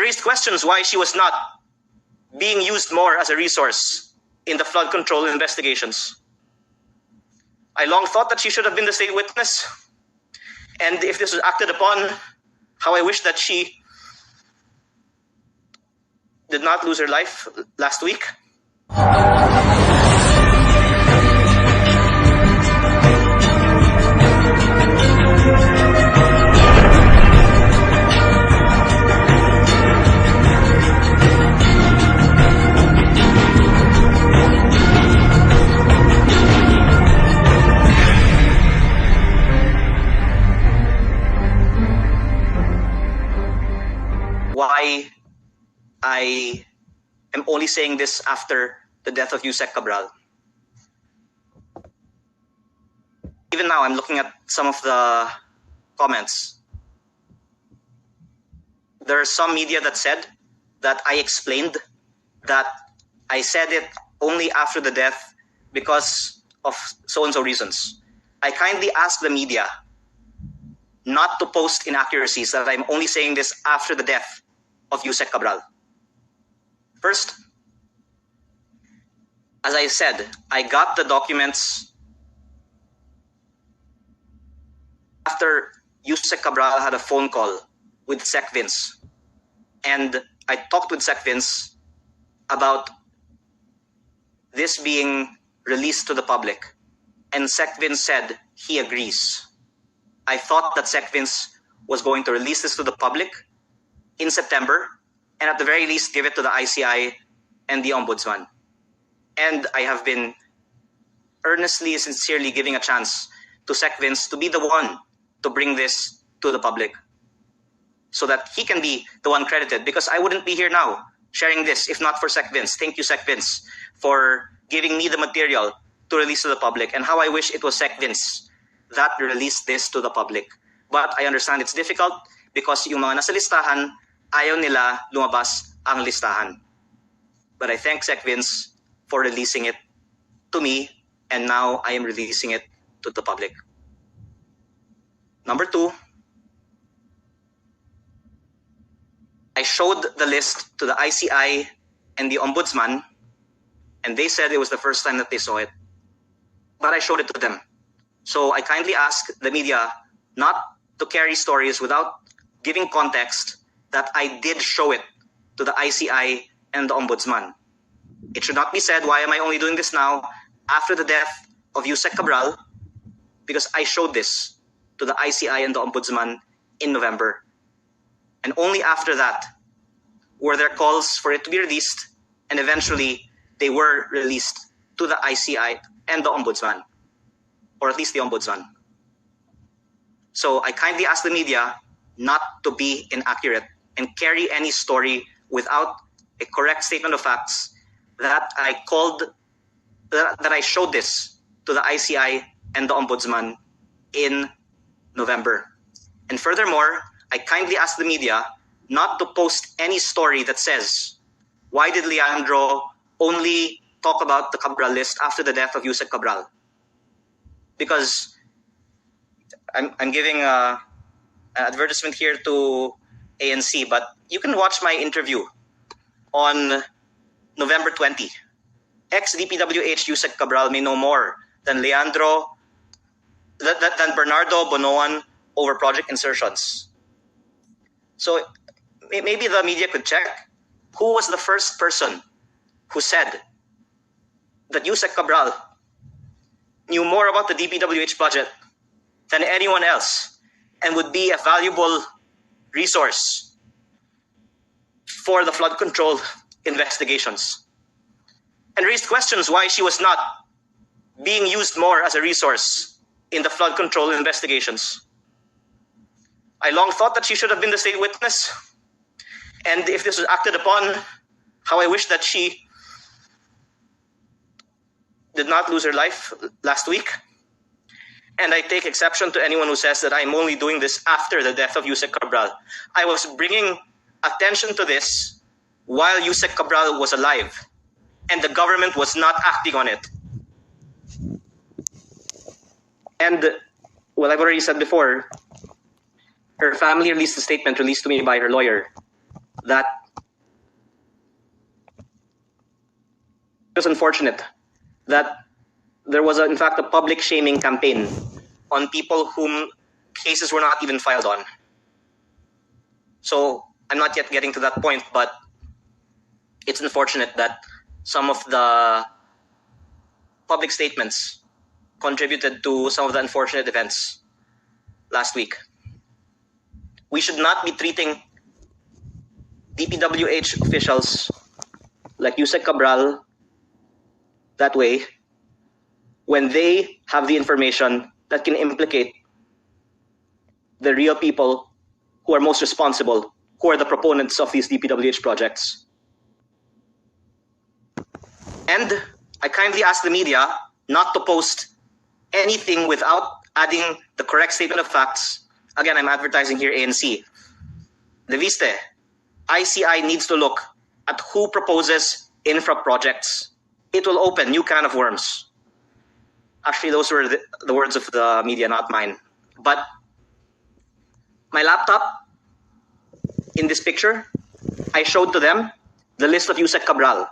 and raised questions why she was not being used more as a resource in the flood control investigations. I long thought that she should have been the state witness, and if this was acted upon, how I wish that she did not lose her life last week. Why I am only saying this after the death of Yusek Cabral. Even now, I'm looking at some of the comments. There are some media that said that I explained that I said it only after the death because of so-and-so reasons. I kindly ask the media not to post inaccuracies, that I'm only saying this after the death of Yusek Cabral. First, as I said, I got the documents after Yusek Cabral had a phone call with Sec Vince. And I talked with Sec Vince about this being released to the public. And Sec Vince said he agrees. I thought that Sec Vince was going to release this to the public in September, and at the very least give it to the ICI and the Ombudsman. And I have been earnestly, sincerely giving a chance to Sec Vince to be the one to bring this to the public so that he can be the one credited, because I wouldn't be here now sharing this if not for Sec Vince. Thank you, Sec Vince, for giving me the material to release to the public, and how I wish it was Sec Vince that released this to the public. But I understand it's difficult because yung mga nasa listahan, ayaw nila lumabas ang listahan. But I thank Sec Vince for releasing it to me, and now I am releasing it to the public. Number two, I showed the list to the ICI and the Ombudsman, and they said it was the first time that they saw it. But I showed it to them. So I kindly ask the media not to carry stories without giving context that I did show it to the ICI and the Ombudsman. It should not be said, why am I only doing this now after the death of Yusek Cabral? Because I showed this to the ICI and the Ombudsman in November. And only after that were there calls for it to be released, and eventually they were released to the ICI and the Ombudsman, or at least the Ombudsman. So I kindly ask the media not to be inaccurate and carry any story without a correct statement of facts that I showed this to the ICI and the Ombudsman in November. And furthermore, I kindly ask the media not to post any story that says, why did Leandro only talk about the Cabral list after the death of Yusek Cabral? Because I'm giving an advertisement here to ANC, but you can watch my interview on November 20. Ex-DPWH Yusek Cabral may know more than Leandro, than Bernardo Bonoan over project insertions. So maybe the media could check who was the first person who said that Yusek Cabral knew more about the DPWH budget than anyone else and would be a valuable resource for the flood control investigations, and raised questions why she was not being used more as a resource in the flood control investigations. I long thought that she should have been the state witness, and if this was acted upon, how I wish that she did not lose her life last week. And I take exception to anyone who says that I'm only doing this after the death of Yusek Cabral. I was bringing attention to this while Yusek Cabral was alive, and the government was not acting on it. And, well, I've already said before, her family released a statement released to me by her lawyer that it was unfortunate that there was, in fact, a public shaming campaign on people whom cases were not even filed on. So I'm not yet getting to that point, but it's unfortunate that some of the public statements contributed to some of the unfortunate events last week. We should not be treating DPWH officials like Yusek Cabral that way when they have the information that can implicate the real people who are most responsible, who are the proponents of these DPWH projects. And I kindly ask the media not to post anything without adding the correct statement of facts. Again, I'm advertising here ANC. Leviste, ICI needs to look at who proposes infra projects. It will open new can of worms. Actually, those were the words of the media, not mine. But my laptop, in this picture, I showed to them the list of Yusek Cabral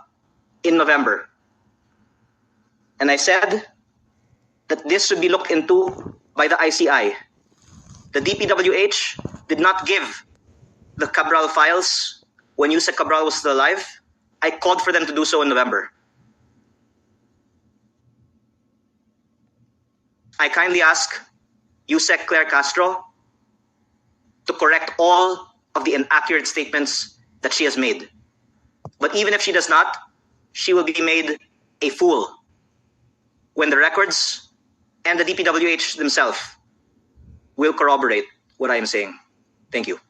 in November. And I said that this should be looked into by the ICI. The DPWH did not give the Cabral files when Yusek Cabral was still alive. I called for them to do so in November. I kindly ask Yusek Claire Castro to correct all of the inaccurate statements that she has made. But even if she does not, she will be made a fool when the records and the DPWH themselves will corroborate what I am saying. Thank you.